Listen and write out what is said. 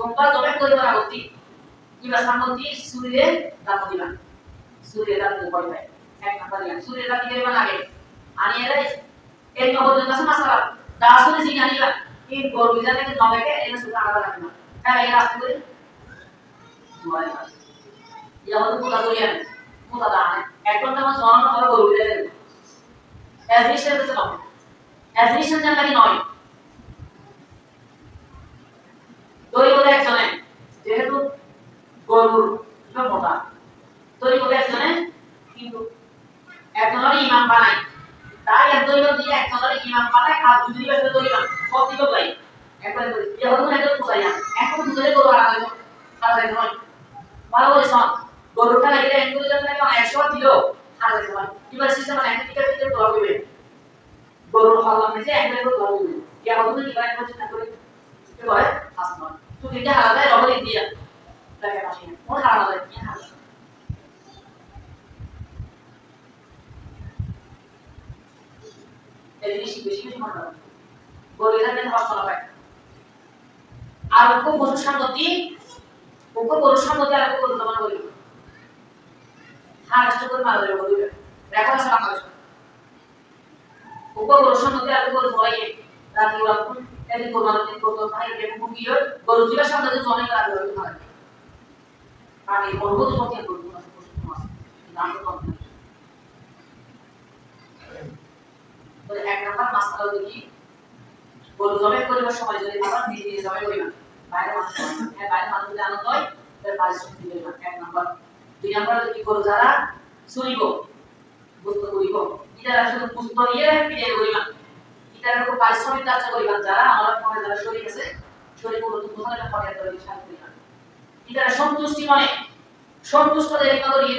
তোমরা জবে করিবার আগতি কিবা সম্পত্তি সুরিরে দাম দিবা সুরিরে দাম দিতে পারবে এক নাম্বার ইয়ান সুরিরে দাম দিতে লাগে আনি এর এই নগদ কাছে মাসালা দাসুরে জিনা নিবা এই গরু জানে কি নবেকে এনে সুরা আলাদা রাখবে না হ্যাঁ এই রাস্তা করে দুয়ারে কাজ ইয়া হতো পুরা করিয়া পুরা দানে এক ঘন্টা মান সমান করে গরু দিলে এজরিশন দিতে হবে এজরিশন জানা কি নয় দই বলে একজনে যেহেতু গরুর মোটা দই বলে একজনে কিন্তু একজনের ইমাম বানায় তাই একজনের দিয়ে একজনের ইমাম বানায় আর দুজনের কাছে দই না সব দিকে ভাই একবারে বলি যে হলো একজন পুরাইয়া এখন দুজনে গরু আর আলাদা আলাদা নয় ভালো করে শোন গরু খেলা এটা একজনের জন্য নাকি 100 দিলো আলাদা নয় এবার সিস্টেম মানে একটা টিকেট ধরা হবে গরুর হল্লা মেজে একবারে গরু ধরা হবে কি হবে কি ভাই করছে না করে কি বলে আসমান তো এটা আলাদা রবলি দিয়া লাগে মাসে কোন আলাদা কি আলাদা এই জিনিস বেশি বেশি মনে রাখো গরুরা কেন হসলা পায় আর ওকে বসু সম্পত্তি আর ওকে গরু জমা করি হ্যাঁ রাষ্ট্র করে মারা যাবে বলবে দেখো আসলে আমার ওকে বসু সম্পত্তি আর ওকে গরু জমাইয়ে রাতে ওরা কোন এদিন কোরবানি করতে ভাই দেখো গিয়ে গরু জিবার সামনে যে জমে কাজ করে ভাই আগে গরু তো সত্যি করব না নাম তো কম বলে এক নাম্বার মাসলা দেখি গরু জমে করিবার সময় যদি আবার নিজে জমে করি না বাইরে মানুষ হ্যাঁ বাইরে মানুষ যদি আনন্দ হয় তাহলে পারিশ্রমিক দিবে না এক নাম্বার দুই নাম্বার দেখি গরু যারা চুরিব বুঝতে করিব ইতারা শুধু বুঝতে নিয়ে ফিরে করিবা ইতারা খুব পারিশ্রমিক কাজ করিবা যারা আমার মনে যারা শরীর আছে শরীর পুরো তো বোঝালে পরে ধরে শান্তি না ইতারা সন্তুষ্টি মানে সন্তুষ্ট দেরি করি